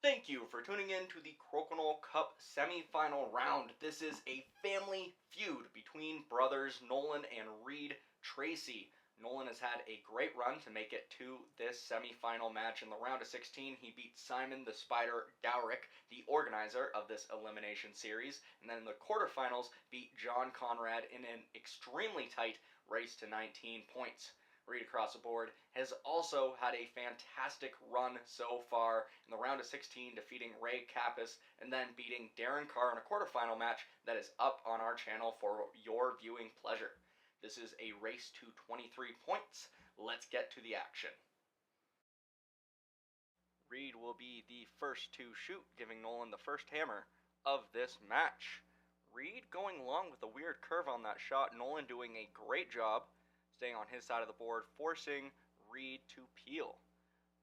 Thank you for tuning in to the Crokinole Cup semifinal round. This is a family feud between brothers Nolan and Reid Tracey. Nolan has had a great run to make it to this semifinal match. In the round of 16, he beat Simon the Spider Garret, the organizer of this elimination series, and then in the quarterfinals beat John Conrad in an extremely tight race to 19 points. Reid across the board has also had a fantastic run so far in the round of 16, defeating Ray Kappas and then beating Darren Carr in a quarterfinal match that is up on our channel for your viewing pleasure. This is a race to 23 points. Let's get to the action. Reid will be the first to shoot, giving Nolan the first hammer of this match. Reid going long with a weird curve on that shot. Nolan doing a great job staying on his side of the board, forcing Reid to peel.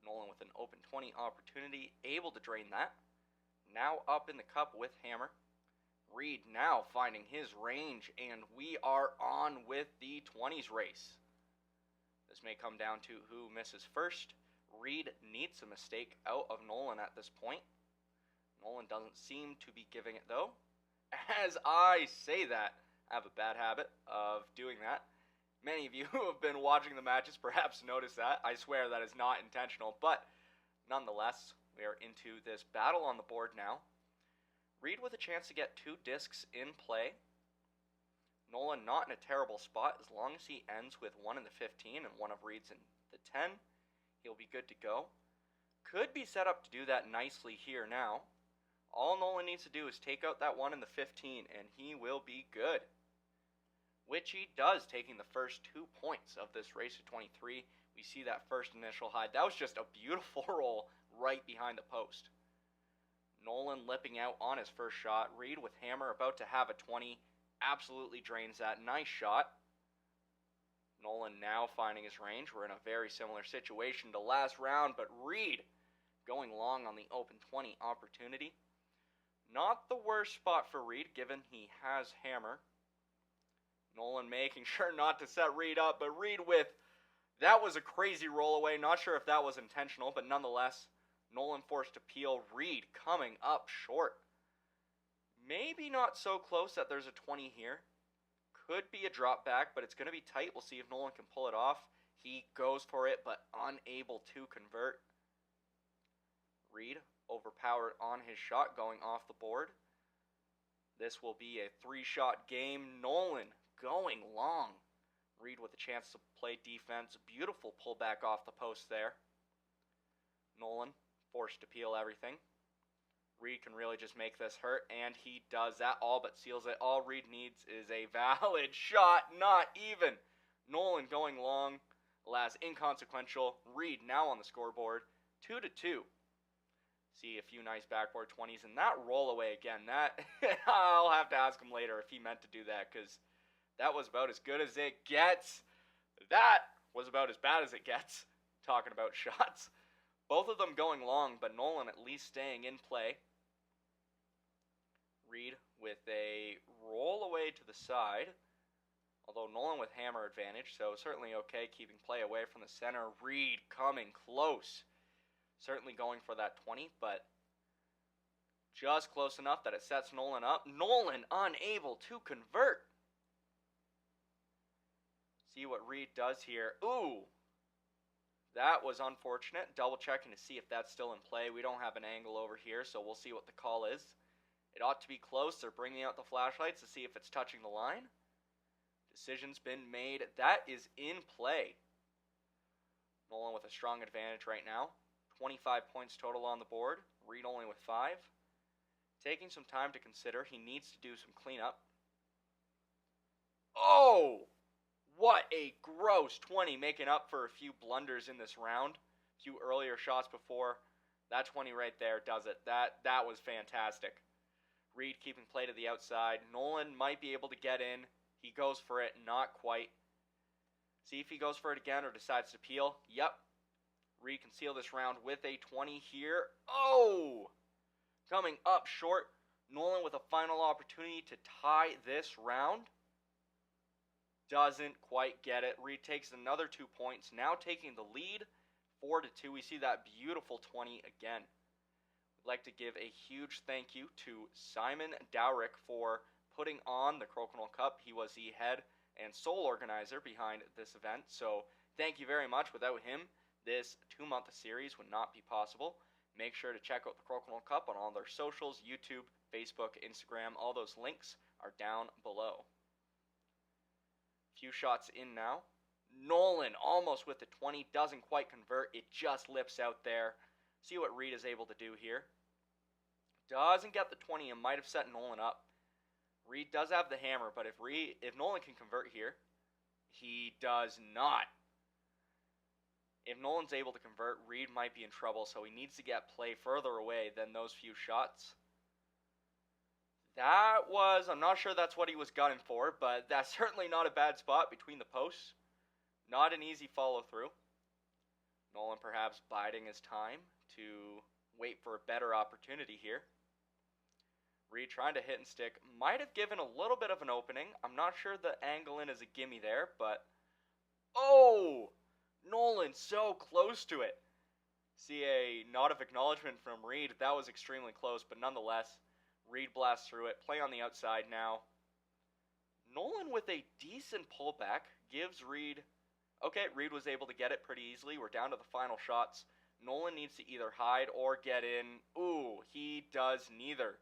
Nolan with an open 20 opportunity, able to drain that. Now up in the cup with hammer. Reid now finding his range, and we are on with the 20s race. This may come down to who misses first. Reid needs a mistake out of Nolan at this point. Nolan doesn't seem to be giving it though. As I say that, I have a bad habit of doing that. Many of you who have been watching the matches perhaps noticed that. I swear that is not intentional, but nonetheless, we are into this battle on the board now. Reid with a chance to get 2 discs in play. Nolan not in a terrible spot. As long as he ends with 1 in the 15 and one of Reid's in the 10, he'll be good to go. Could be set up to do that nicely here now. All Nolan needs to do is take out that 1 in the 15 and he will be good. Which he does, taking the first 2 points of this race to 23. We see that first initial high. That was just a beautiful roll right behind the post. Nolan lipping out on his first shot. Reid with hammer about to have a 20. Absolutely drains that. Nice shot. Nolan now finding his range. We're in a very similar situation to last round, but Reid going long on the open 20 opportunity. Not the worst spot for Reid, given he has hammer. Nolan making sure not to set Reid up, but Reid with, that was a crazy roll away. Not sure if that was intentional, but nonetheless, Nolan forced to peel. Reid coming up short. Maybe not so close that there's a 20 here. Could be a drop back, but it's going to be tight. We'll see if Nolan can pull it off. He goes for it, but unable to convert. Reid overpowered on his shot, going off the board. This will be a 3-shot game. Nolan going long. Reid with a chance to play defense. Beautiful pullback off the post there. Nolan forced to peel everything. Reid can really just make this hurt, and he does that. All but seals it. All Reid needs is a valid shot. Not even. Nolan going long. Alas, inconsequential. Reid now on the scoreboard. 2-2. See a few nice backboard 20s, and that roll away again, that I'll have to ask him later if he meant to do that, because that was about as good as it gets. That was about as bad as it gets, talking about shots. Both of them going long, but Nolan at least staying in play. Reid with a roll away to the side, although Nolan with hammer advantage, so certainly okay keeping play away from the center. Reid coming close. Certainly going for that 20, but just close enough that it sets Nolan up. Nolan unable to convert. See what Reid does here. Ooh, that was unfortunate. Double checking to see if that's still in play. We don't have an angle over here, so we'll see what the call is. It ought to be close. They're bringing out the flashlights to see if it's touching the line. Decision's been made. That is in play. Nolan with a strong advantage right now. 25 points total on the board. Reid only with 5. Taking some time to consider. He needs to do some cleanup. Oh! What a gross 20, making up for a few blunders in this round. A few earlier shots before. That 20 right there does it. That was fantastic. Reid keeping play to the outside. Nolan might be able to get in. He goes for it. Not quite. See if he goes for it again or decides to peel. Yep. Reid can seal this round with a 20 here. Oh! Coming up short. Nolan with a final opportunity to tie this round. Doesn't quite get it. Reid takes another 2 points. Now taking the lead. 4-2. We see that beautiful 20 again. I'd like to give a huge thank you to Simon Dowrick for putting on the Crokinole Cup. He was the head and sole organizer behind this event, so thank you very much. Without him, this 2-month series would not be possible. Make sure to check out the Crokinole Cup on all their socials, YouTube, Facebook, Instagram. All those links are down below. Few shots in now. Nolan almost with the 20, doesn't quite convert. It just lips out there. See what Reid is able to do here. Doesn't get the 20 and might have set Nolan up. Reid does have the hammer, but if Nolan can convert here, he does not. If Nolan's able to convert, Reid might be in trouble, so he needs to get play further away than those few shots. I'm not sure that's what he was gunning for, but that's certainly not a bad spot between the posts. Not an easy follow through. Nolan perhaps biding his time to wait for a better opportunity here. Reid trying to hit and stick. Might have given a little bit of an opening. I'm not sure the angle in is a gimme there, but... Oh! Nolan so close to it. See a nod of acknowledgement from Reid. That was extremely close, but nonetheless, Reid blasts through it. Play on the outside now. Nolan with a decent pullback gives Reid... Okay, Reid was able to get it pretty easily. We're down to the final shots. Nolan needs to either hide or get in. Ooh, he does neither.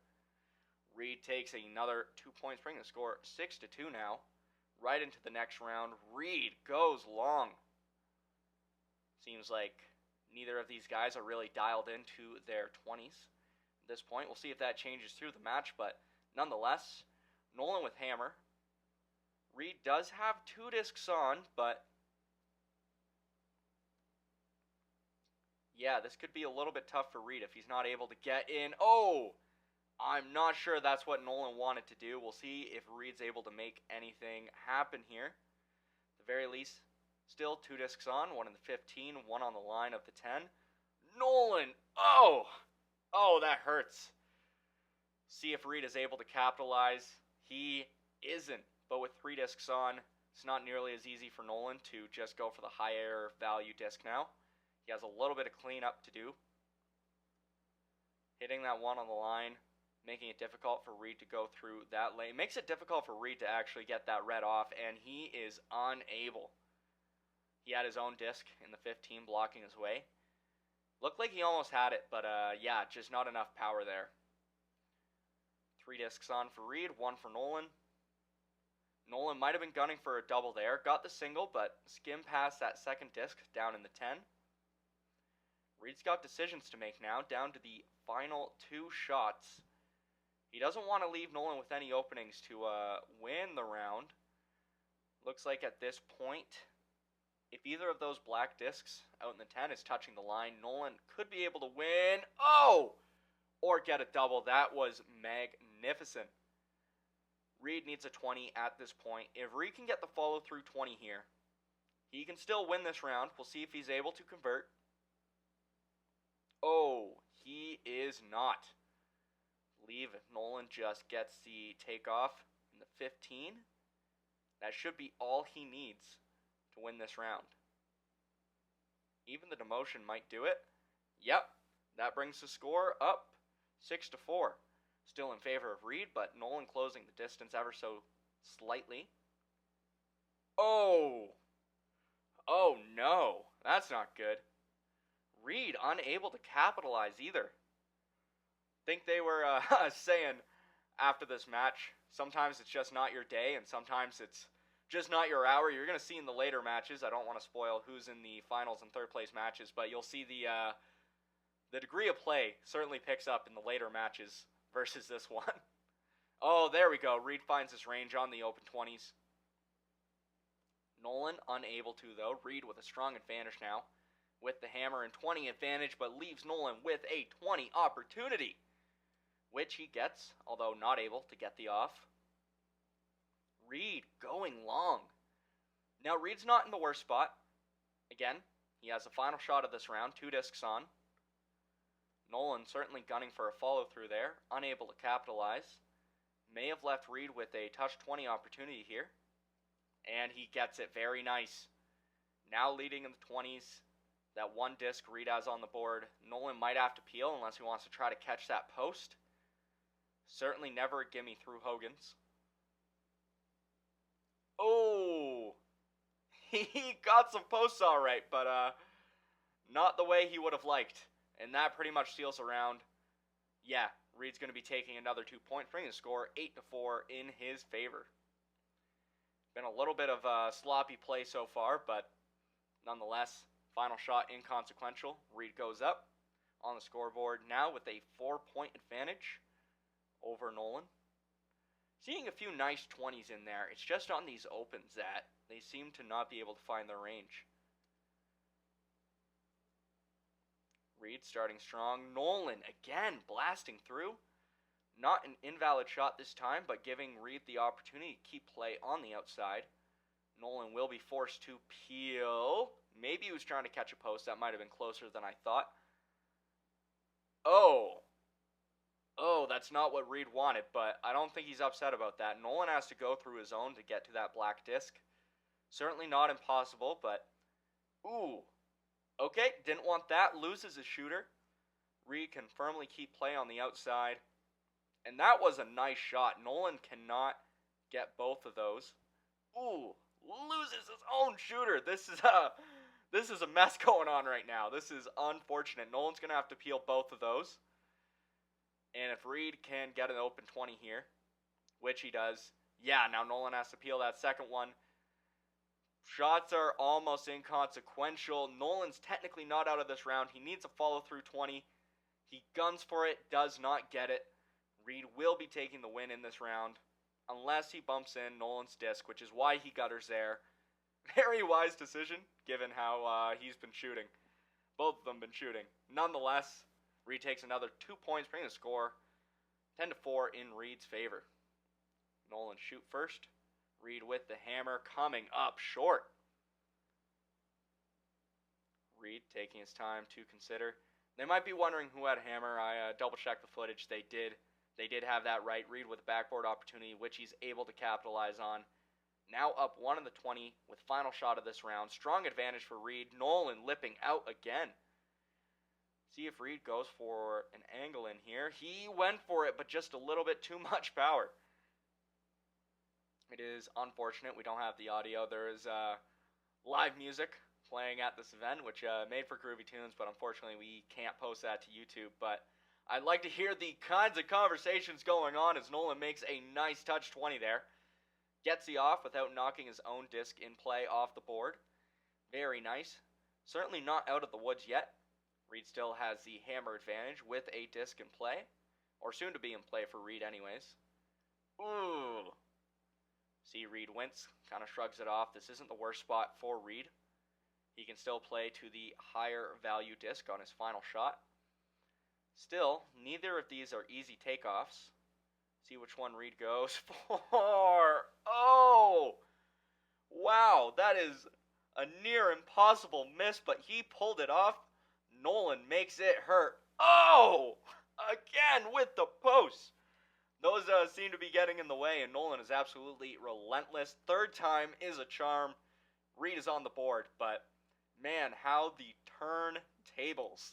Reid takes another 2 points, bringing the score 6-2 now. Right into the next round. Reid goes long. Seems like neither of these guys are really dialed into their 20s at this point. We'll see if that changes through the match, but nonetheless, Nolan with hammer. Reid does have 2 discs on, but yeah, this could be a little bit tough for Reid if he's not able to get in. Oh! I'm not sure that's what Nolan wanted to do. We'll see if Reid's able to make anything happen here. At the very least, still 2 discs on, 1 in the 15, 1 on the line of the 10. Nolan! Oh! Oh, that hurts. See if Reid is able to capitalize. He isn't. But with 3 discs on, it's not nearly as easy for Nolan to just go for the higher value disc now. He has a little bit of cleanup to do. Hitting that 1 on the line, making it difficult for Reid to go through that lane. Makes it difficult for Reid to actually get that red off, and he is unable. He had his own disc in the 15 blocking his way. Looked like he almost had it, but yeah, just not enough power there. 3 discs on for Reid, 1 for Nolan. Nolan might have been gunning for a double there. Got the single, but skimmed past that second disc down in the 10. Reid's got decisions to make now, down to the final 2 shots. He doesn't want to leave Nolan with any openings to win the round. Looks like at this point, if either of those black discs out in the 10 is touching the line, Nolan could be able to win. Oh! Or get a double. That was magnificent. Reid needs a 20 at this point. If Reid can get the follow-through 20 here, he can still win this round. We'll see if he's able to convert. Oh, he is not. Leave if Nolan just gets the takeoff in the 15. That should be all he needs to win this round. Even the demotion might do it. Yep, that brings the score up 6-4. Still in favor of Reid, but Nolan closing the distance ever so slightly. Oh! Oh no, that's not good. Reid unable to capitalize either. Think they were saying after this match, sometimes it's just not your day, and sometimes it's just not your hour. You're going to see in the later matches, I don't want to spoil who's in the finals and third place matches, but you'll see the degree of play certainly picks up in the later matches versus this one. Oh, there we go. Reid finds his range on the open 20s. Nolan unable to, though. Reid with a strong advantage now with the hammer and 20 advantage, but leaves Nolan with a 20 opportunity, which he gets, although not able to get the off. Reid going long. Now, Reid's not in the worst spot. Again, he has the final shot of this round, 2 discs on. Nolan certainly gunning for a follow-through there, unable to capitalize. May have left Reid with a touch 20 opportunity here. And he gets it, very nice. Now leading in the 20s, That one disc Reid has on the board, Nolan might have to peel unless he wants to try to catch that post. Certainly never a gimme through Hogan's. Oh! He got some posts alright, but not the way he would have liked. And that pretty much seals a round. Yeah, Reid's going to be taking another 2 points, bringing the score 8-4 in his favor. Been a little bit of sloppy play so far, but nonetheless, final shot inconsequential. Reid goes up on the scoreboard now with a 4-point advantage over Nolan. Seeing a few nice 20s in there. It's just on these opens that they seem to not be able to find their range. Reid starting strong. Nolan again blasting through. Not an invalid shot this time, but giving Reid the opportunity to keep play on the outside. Nolan will be forced to peel. Maybe he was trying to catch a post. That might have been closer than I thought. Oh, that's not what Reid wanted, but I don't think he's upset about that. Nolan has to go through his own to get to that black disc. Certainly not impossible, but ooh. Okay, didn't want that. Loses his shooter. Reid can firmly keep play on the outside. And that was a nice shot. Nolan cannot get both of those. Ooh, loses his own shooter. This is a mess going on right now. This is unfortunate. Nolan's going to have to peel both of those. And if Reid can get an open 20 here, which he does, yeah, now Nolan has to peel that second one. Shots are almost inconsequential. Nolan's technically not out of this round. He needs a follow-through 20. He guns for it, does not get it. Reid will be taking the win in this round, unless he bumps in Nolan's disc, which is why he gutters there. Very wise decision, given how he's been shooting. Both of them been shooting. Nonetheless, Reid takes another 2 points, bringing the score 10-4 in Reid's favor. Nolan shoot first. Reid with the hammer, coming up short. Reid taking his time to consider. They might be wondering who had hammer. I double-checked the footage. They did. They did have that right. Reid with a backboard opportunity, which he's able to capitalize on. Now up 1 in the 20 with final shot of this round. Strong advantage for Reid. Nolan lipping out again. See if Reid goes for an angle in here. He went for it, but just a little bit too much power. It is unfortunate we don't have the audio. There is live music playing at this event, which made for groovy tunes, but unfortunately we can't post that to YouTube. But I'd like to hear the kinds of conversations going on as Nolan makes a nice touch 20 there. Gets the off without knocking his own disc in play off the board. Very nice. Certainly not out of the woods yet. Reid still has the hammer advantage with a disc in play. Or soon to be in play for Reid anyways. Ooh. See Reid wince. Kind of shrugs it off. This isn't the worst spot for Reid. He can still play to the higher value disc on his final shot. Still, neither of these are easy takeoffs. See which one Reid goes for. Oh! Wow, that is a near impossible miss, but he pulled it off. Nolan makes it hurt. Oh! Again with the post. Those seem to be getting in the way, and Nolan is absolutely relentless. Third time is a charm. Reid is on the board, but man, how the turntables.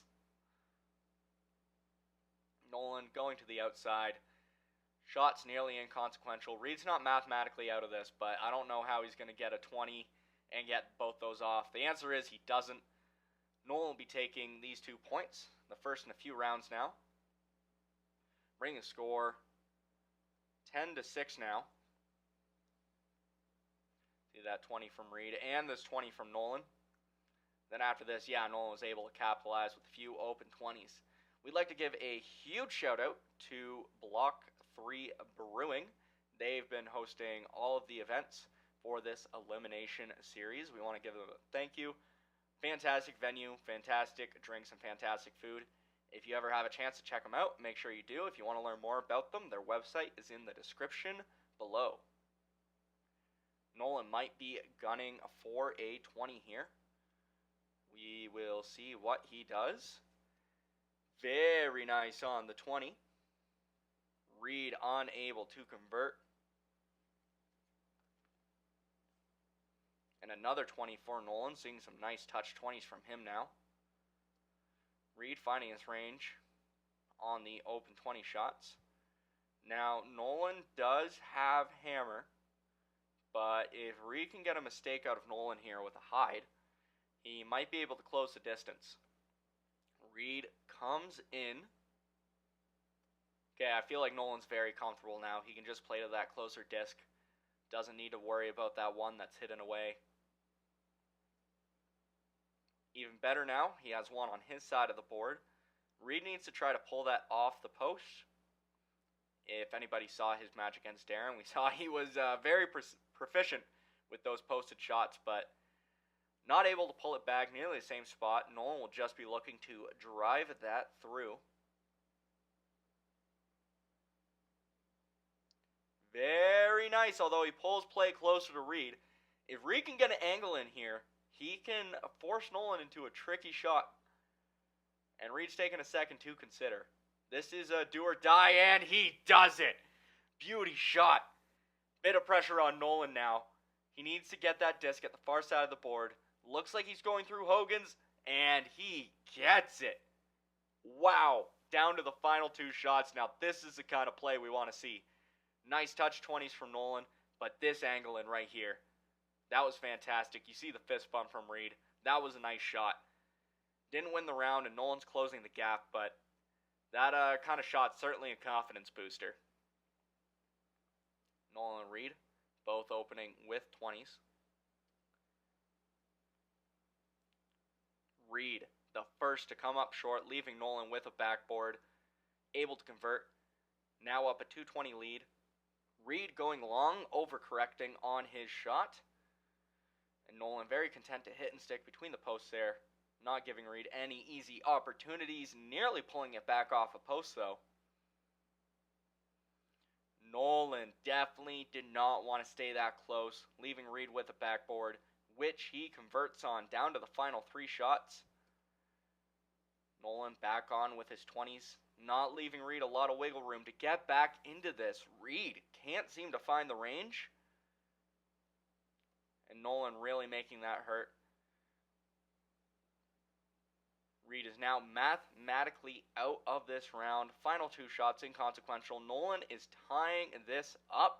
Nolan going to the outside. Shots nearly inconsequential. Reid's not mathematically out of this, but I don't know how he's going to get a 20 and get both those off. The answer is he doesn't. Nolan will be taking these 2 points, the first in a few rounds now. Bring the score 10-6 now. See that 20 from Reid and this 20 from Nolan. Then after this, yeah, Nolan was able to capitalize with a few open 20s. We'd like to give a huge shout out to Block 3 Brewing. They've been hosting all of the events for this elimination series. We want to give them a thank you. Fantastic venue, fantastic drinks, and fantastic food. If you ever have a chance to check them out, make sure you do. If you want to learn more about them, their website is in the description below. Nolan might be gunning for a 20 here. We will see what he does. Very nice on the 20. Reid unable to convert. And another 20 for Nolan, seeing some nice touch 20s from him now. Reid finding his range on the open 20 shots. Now, Nolan does have hammer, but if Reid can get a mistake out of Nolan here with a hide, he might be able to close the distance. Reid comes in. Okay, I feel like Nolan's very comfortable now. He can just play to that closer disc. Doesn't need to worry about that one that's hidden away. Even better now, he has one on his side of the board. Reid needs to try to pull that off the post. If anybody saw his match against Darren, we saw he was very proficient with those posted shots, but not able to pull it back nearly the same spot. Nolan will just be looking to drive that through. Very nice, although he pulls play closer to Reid. If Reid can get an angle in here, he can force Nolan into a tricky shot. And Reid's taking a second to consider. This is a do or die, and he does it. Beauty shot. Bit of pressure on Nolan now. He needs to get that disc at the far side of the board. Looks like he's going through Hogan's, and he gets it. Wow. Down to the final two shots. Now, this is the kind of play we want to see. Nice touch 20s from Nolan, but this angle in right here, that was fantastic. You see the fist bump from Reid. That was a nice shot. Didn't win the round, and Nolan's closing the gap, but that kind of shot certainly a confidence booster. Nolan and Reid both opening with 20s. Reid, the first to come up short, leaving Nolan with a backboard, able to convert. Now up a 220 lead. Reid going long, overcorrecting on his shot. And Nolan very content to hit and stick between the posts there. Not giving Reid any easy opportunities. Nearly pulling it back off a post though. Nolan definitely did not want to stay that close. Leaving Reid with a backboard, which he converts on down to the final three shots. Nolan back on with his 20s. Not leaving Reid a lot of wiggle room to get back into this. Reid can't seem to find the range. And Nolan really making that hurt. Reid is now mathematically out of this round. Final two shots inconsequential. Nolan is tying this up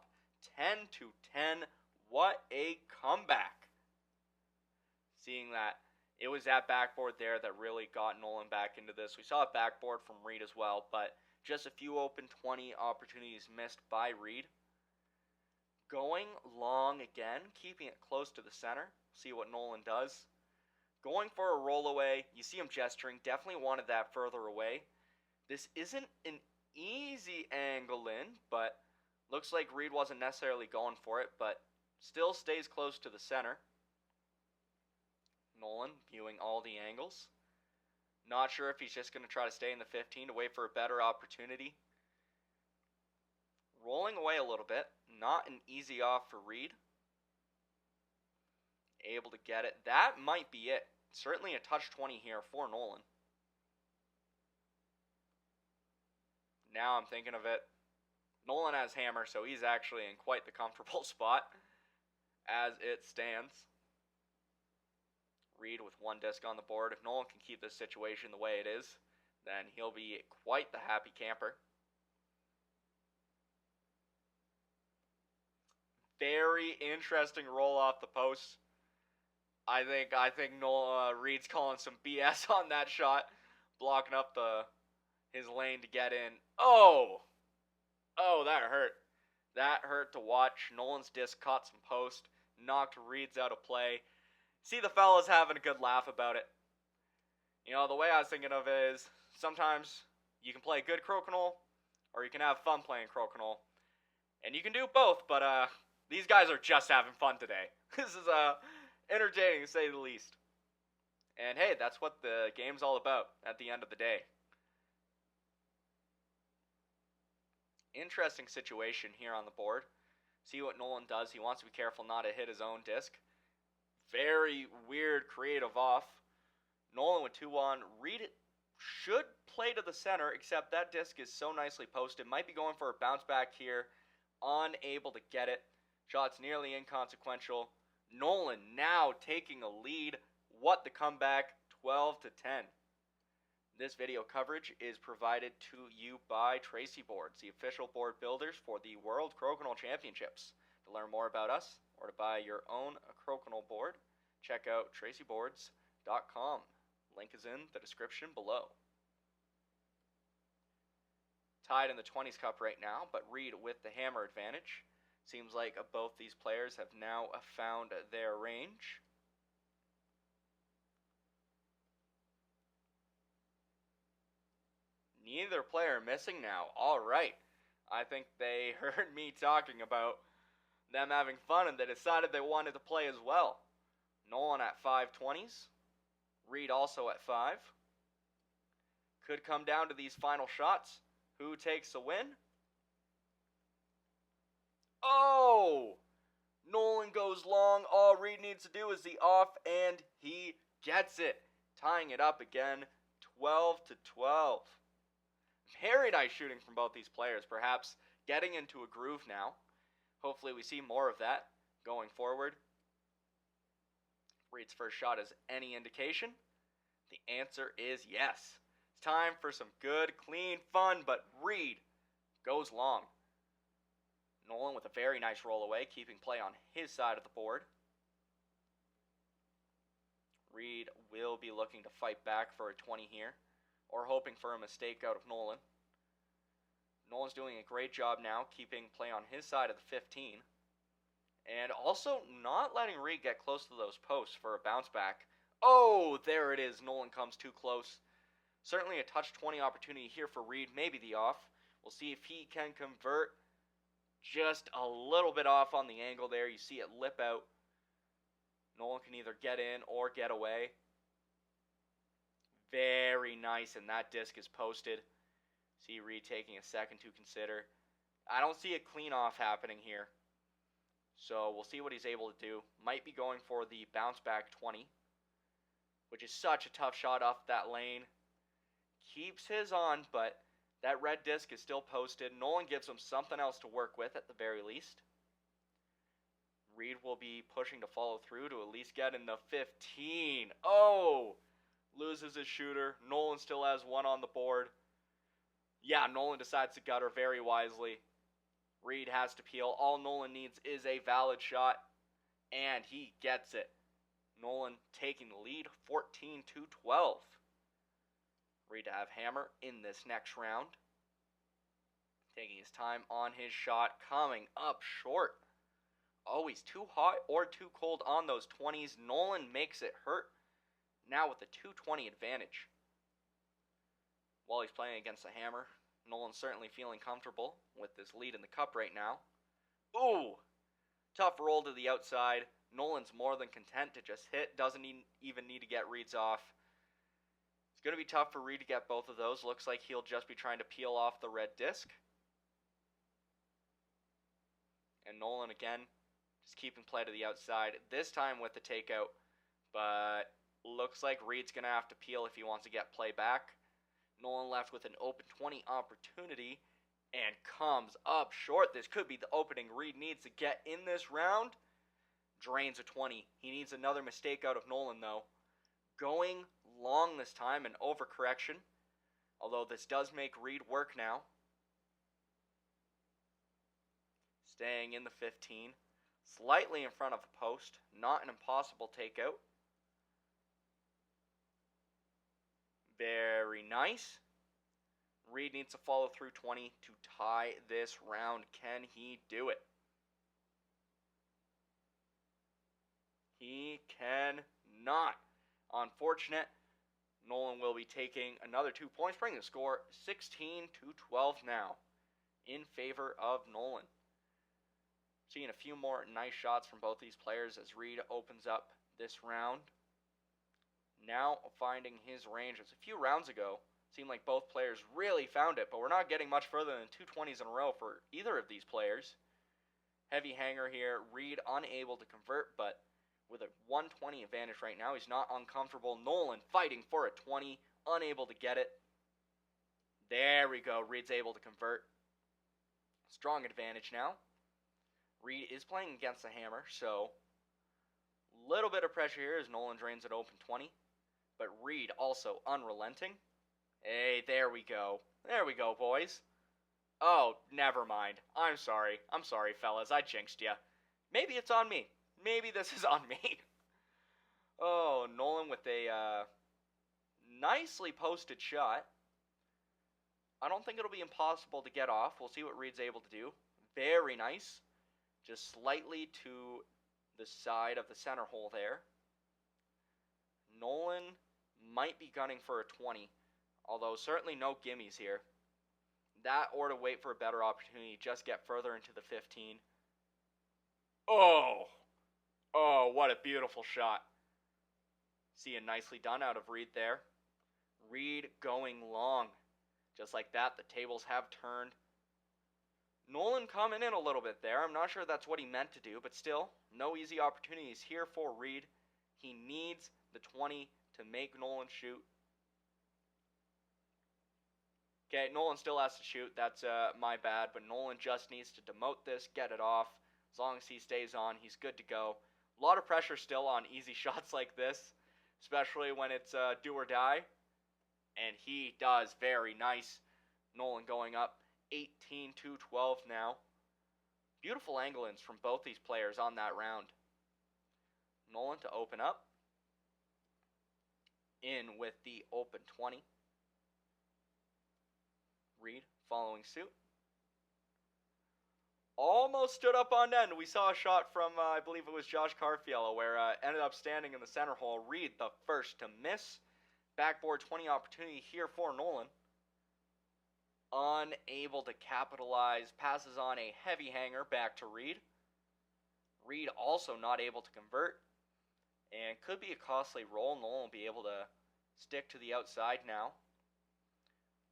10-10. What a comeback. Seeing that. It was that backboard there that really got Nolan back into this. We saw a backboard from Reid as well, but just a few open 20 opportunities missed by Reid. Going long again, keeping it close to the center. See what Nolan does. Going for a roll away. You see him gesturing. Definitely wanted that further away. This isn't an easy angle in, but looks like Reid wasn't necessarily going for it, but still stays close to the center. Nolan viewing all the angles. Not sure if he's just going to try to stay in the 15 to wait for a better opportunity. Rolling away a little bit. Not an easy off for Reid. Able to get it. That might be it. Certainly a touch 20 here for Nolan. Now I'm thinking of it. Nolan has hammer, so he's actually in quite the comfortable spot as it stands. Reid with one disc on the board. If Nolan can keep this situation the way it is, then he'll be quite the happy camper. Very interesting roll off the post. I think Reid's calling some BS on that shot, blocking up his lane to get in. Oh, that hurt. That hurt to watch. Nolan's disc caught some post, knocked Reid's out of play. See the fellas having a good laugh about it. You know, the way I was thinking of it is, sometimes you can play good Crokinole, or you can have fun playing Crokinole. And you can do both, but these guys are just having fun today. This is entertaining, to say the least. And hey, that's what the game's all about at the end of the day. Interesting situation here on the board. See what Nolan does. He wants to be careful not to hit his own disc. Very weird creative off. Nolan with 2-1. Reid should play to the center, except that disc is so nicely posted. Might be going for a bounce back here. Unable to get it. Shot's nearly inconsequential. Nolan now taking a lead. What the comeback? 12-10. This video coverage is provided to you by Tracey Boards, the official board builders for the World Crokinole Championships. To learn more about us or to buy your own Crokinole board, check out traceyboards.com. Link is in the description below. Tied in the 20s Cup right now, but Reid with the hammer advantage. Seems like both these players have now found their range. Neither player missing now. Alright. I think they heard me talking about them having fun and they decided they wanted to play as well. Nolan at 5/20s. Reid also at 5. Could come down to these final shots. Who takes the win? Oh! Nolan goes long. All Reid needs to do is the off, and he gets it. Tying it up again, 12-12. Very nice shooting from both these players. Perhaps getting into a groove now. Hopefully we see more of that going forward. Reid's first shot is any indication. The answer is yes. It's time for some good, clean fun, but Reid goes long. Nolan with a very nice roll away, keeping play on his side of the board. Reid will be looking to fight back for a 20 here, or hoping for a mistake out of Nolan. Nolan's doing a great job now, keeping play on his side of the 15. And also not letting Reid get close to those posts for a bounce back. Oh, there it is. Nolan comes too close. Certainly a touch 20 opportunity here for Reid, maybe the off. We'll see if he can convert. Just a little bit off on the angle there. You see it lip out. Nolan can either get in or get away. Very nice, and that disc is posted. See Reid taking a second to consider. I don't see a clean off happening here. So we'll see what he's able to do. Might be going for the bounce back 20, which is such a tough shot off that lane. Keeps his on, but that red disc is still posted. Nolan gives him something else to work with at the very least. Reid will be pushing to follow through to at least get in the 15. Oh! Loses his shooter. Nolan still has one on the board. Yeah, Nolan decides to gutter very wisely. Reid has to peel. All Nolan needs is a valid shot, and he gets it. Nolan taking the lead, 14-12. Reid to have hammer in this next round. Taking his time on his shot, coming up short. Always too hot or too cold on those 20s. Nolan makes it hurt. Now with the 220 advantage. While he's playing against the hammer, Nolan's certainly feeling comfortable with this lead in the cup right now. Ooh! Tough roll to the outside. Nolan's more than content to just hit. Doesn't even need to get Reid's off. It's going to be tough for Reid to get both of those. Looks like he'll just be trying to peel off the red disc. And Nolan again, just keeping play to the outside. This time with the takeout. But looks like Reid's going to have to peel if he wants to get play back. Nolan left with an open 20 opportunity and comes up short. This could be the opening Reid needs to get in this round. Drains a 20. He needs another mistake out of Nolan though. Going long this time, an overcorrection. Although this does make Reid work now. Staying in the 15. Slightly in front of the post. Not an impossible takeout. Very nice. Reid needs to follow through 20 to tie this round. Can he do it? He cannot. Unfortunate. Nolan will be taking another 2 points, bringing the score 16-12 now in favor of Nolan. Seeing a few more nice shots from both these players as Reid opens up this round. Now finding his range. As a few rounds ago, seemed like both players really found it, but we're not getting much further than 2 20s in a row for either of these players. Heavy hanger here. Reid unable to convert, but with a 120 advantage right now, he's not uncomfortable. Nolan fighting for a 20, unable to get it. There we go. Reid's able to convert. Strong advantage now. Reid is playing against the hammer, so a little bit of pressure here as Nolan drains an open 20. But Reid also unrelenting Hey, there we go. There we go, boys. Oh, never mind. I'm sorry. I'm sorry, fellas. I jinxed ya. Maybe it's on me. Maybe this is on me. Oh, Nolan with a nicely posted shot. I don't think it'll be impossible to get off. We'll see what Reid's able to do. Very nice. Just slightly to the side of the center hole there. Nolan might be gunning for a 20, although certainly no gimmies here. That or to wait for a better opportunity, just get further into the 15. Oh! Oh, what a beautiful shot. See it nicely done out of Reid there. Reid going long. Just like that, the tables have turned. Nolan coming in a little bit there. I'm not sure that's what he meant to do, but still, no easy opportunities here for Reid. He needs the 20 to make Nolan shoot. Okay, Nolan still has to shoot. That's my bad, but Nolan just needs to demote this, get it off. As long as he stays on, he's good to go. A lot of pressure still on easy shots like this, especially when it's do or die. And he does. Very nice. Nolan going up 18-12 now. Beautiful angle-ins from both these players on that round. Nolan to open up. In with the open 20. Reid following suit. Almost stood up on end. We saw a shot from, I believe it was Josh Carfiello, where ended up standing in the center hole. Reid the first to miss. Backboard 20 opportunity here for Nolan. Unable to capitalize. Passes on a heavy hanger back to Reid. Reid also not able to convert. And could be a costly roll. Nolan will be able to stick to the outside now.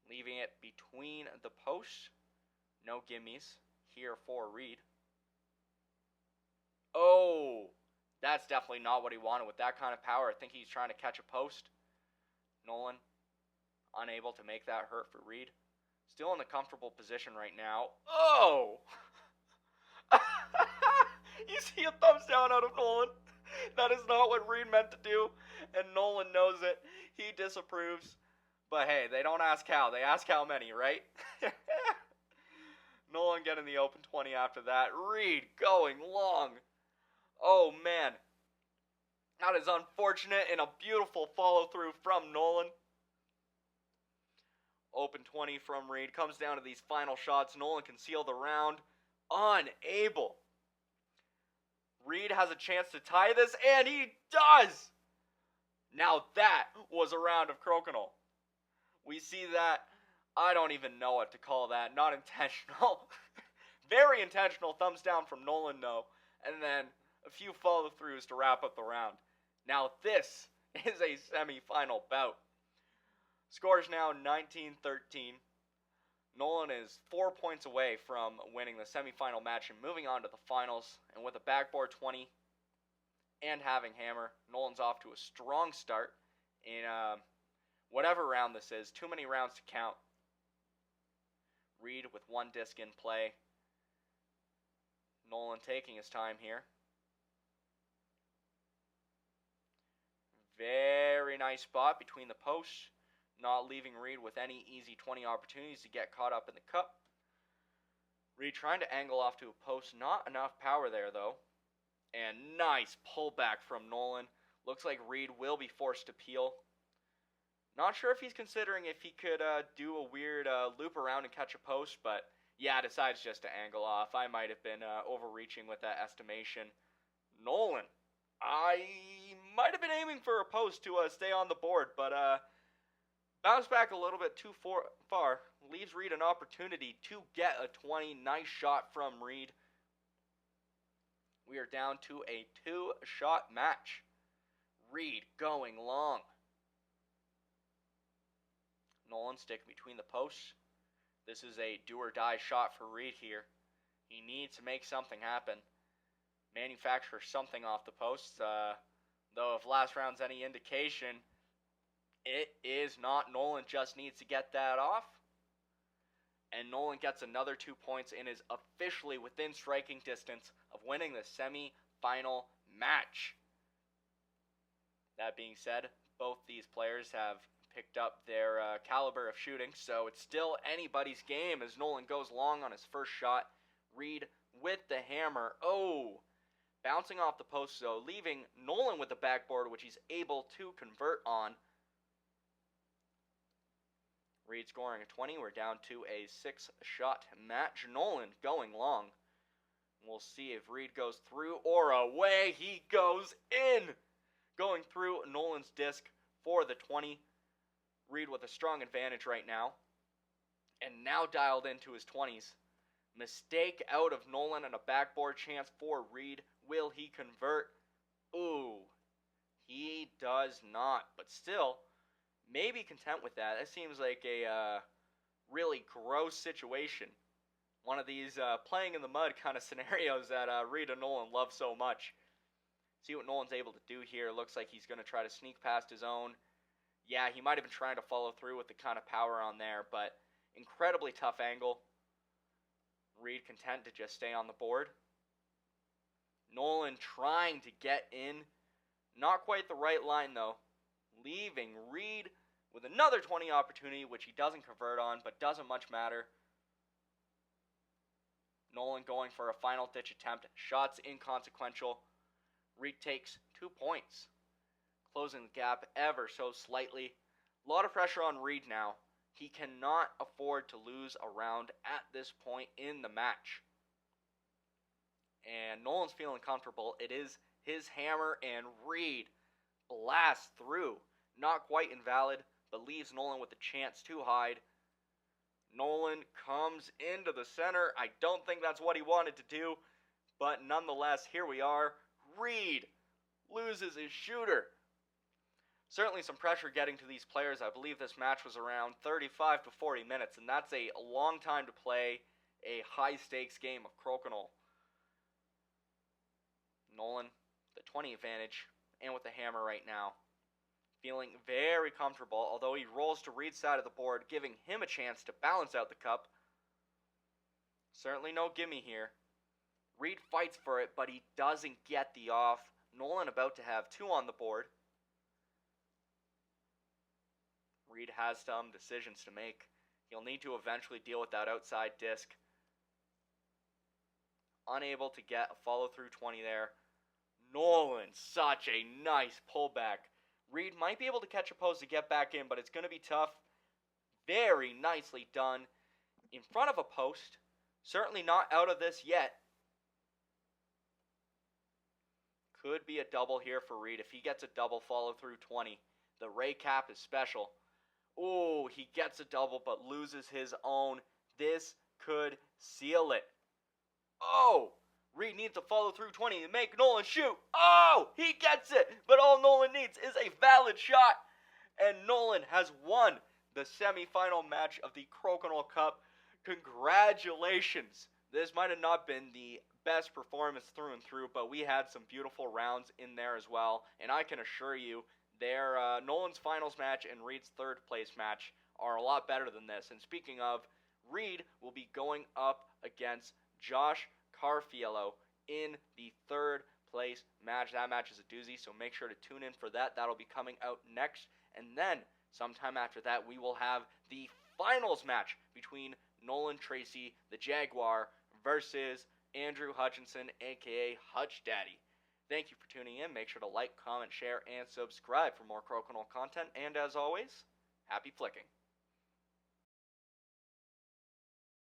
Leaving it between the posts. No gimmies here for Reid. Oh, that's definitely not what he wanted with that kind of power. I think he's trying to catch a post. Nolan unable to make that hurt for Reid. Still in a comfortable position right now. Oh! You see a thumbs down out of Nolan. That is not what Reid meant to do, and Nolan knows it. He disapproves. But hey, they don't ask how, they ask how many, right? Nolan getting the open 20 after that. Reid going long. Oh man. That is unfortunate and a beautiful follow through from Nolan. Open 20 from Reid. Comes down to these final shots. Nolan can seal the round. Unable. Reid has a chance to tie this, and he does! Now that was a round of Crokinole. We see that. I don't even know what to call that. Not intentional. Very intentional thumbs down from Nolan, though. And then a few follow-throughs to wrap up the round. Now this is a semi-final bout. Scores now 19-13. Nolan is 4 points away from winning the semi-final match and moving on to the finals. And with a backboard 20 and having hammer, Nolan's off to a strong start in whatever round this is. Too many rounds to count. Reid with one disc in play. Nolan taking his time here. Very nice spot between the posts. Not leaving Reid with any easy 20 opportunities to get caught up in the cup. Reid trying to angle off to a post. Not enough power there, though. And nice pullback from Nolan. Looks like Reid will be forced to peel. Not sure if he's considering if he could do a weird loop around and catch a post, but yeah, decides just to angle off. I might have been overreaching with that estimation. Nolan, I might have been aiming for a post to stay on the board, but bounced back a little bit too far. Leaves Reid an opportunity to get a 20. Nice shot from Reid. We are down to a 2-shot match. Reid going long. Nolan sticking between the posts. This is a do-or-die shot for Reid here. He needs to make something happen. Manufacture something off the posts. Though if last round's any indication, it is not. Nolan just needs to get that off. And Nolan gets another 2 points and is officially within striking distance of winning the semi-final match. That being said, both these players have picked up their caliber of shooting, so it's still anybody's game as Nolan goes long on his first shot. Reid with the hammer. Oh! Bouncing off the post, though, leaving Nolan with the backboard, which he's able to convert on. Reid scoring a 20. We're down to a 6-shot match. Nolan going long. We'll see if Reid goes through or away. He goes in! Going through Nolan's disc for the 20. Reid with a strong advantage right now. And now dialed into his 20s. Mistake out of Nolan and a backboard chance for Reid. Will he convert? Ooh, he does not. But still, maybe content with that. That seems like a really gross situation. One of these playing in the mud kind of scenarios that Reid and Nolan love so much. See what Nolan's able to do here. Looks like he's going to try to sneak past his own. Yeah, he might have been trying to follow through with the kind of power on there, but incredibly tough angle. Reid content to just stay on the board. Nolan trying to get in. Not quite the right line, though. Leaving Reid with another 20 opportunity, which he doesn't convert on, but doesn't much matter. Nolan going for a final ditch attempt. Shots inconsequential. Reid takes 2 points. Closing the gap ever so slightly. A lot of pressure on Reid now. He cannot afford to lose a round at this point in the match. And Nolan's feeling comfortable. It is his hammer, and Reid blasts through. Not quite invalid, but leaves Nolan with a chance to hide. Nolan comes into the center. I don't think that's what he wanted to do, but nonetheless, here we are. Reid loses his shooter. Certainly some pressure getting to these players. I believe this match was around 35 to 40 minutes, and that's a long time to play a high-stakes game of Crokinole. Nolan, the 20 advantage, and with the hammer right now. Feeling very comfortable, although he rolls to Reid's side of the board, giving him a chance to balance out the cup. Certainly no gimme here. Reid fights for it, but he doesn't get the off. Nolan about to have 2 on the board. Reid has some decisions to make. He'll need to eventually deal with that outside disc. Unable to get a follow-through 20 there. Nolan, such a nice pullback. Reid might be able to catch a post to get back in, but it's going to be tough. Very nicely done. In front of a post. Certainly not out of this yet. Could be a double here for Reid. If he gets a double follow-through 20, the Ray cap is special. Oh, he gets a double but loses his own. This could seal it. Oh, Reid needs to follow through 20 to make Nolan shoot. Oh, he gets it. But all Nolan needs is a valid shot. And Nolan has won the semifinal match of the Crokinole Cup. Congratulations. This might have not been the best performance through and through, but we had some beautiful rounds in there as well. And I can assure you, Nolan's finals match and Reid's third place match are a lot better than this. And speaking of, Reid will be going up against Josh Carfiello in the third place match. That match is a doozy, so make sure to tune in for that. That'll be coming out next. And then, sometime after that, we will have the finals match between Nolan Tracey, the Jaguar, versus Andrew Hutchinson, aka Hutch Daddy. Thank you for tuning in. Make sure to like, comment, share, and subscribe for more Crokinole content. And as always, happy flicking.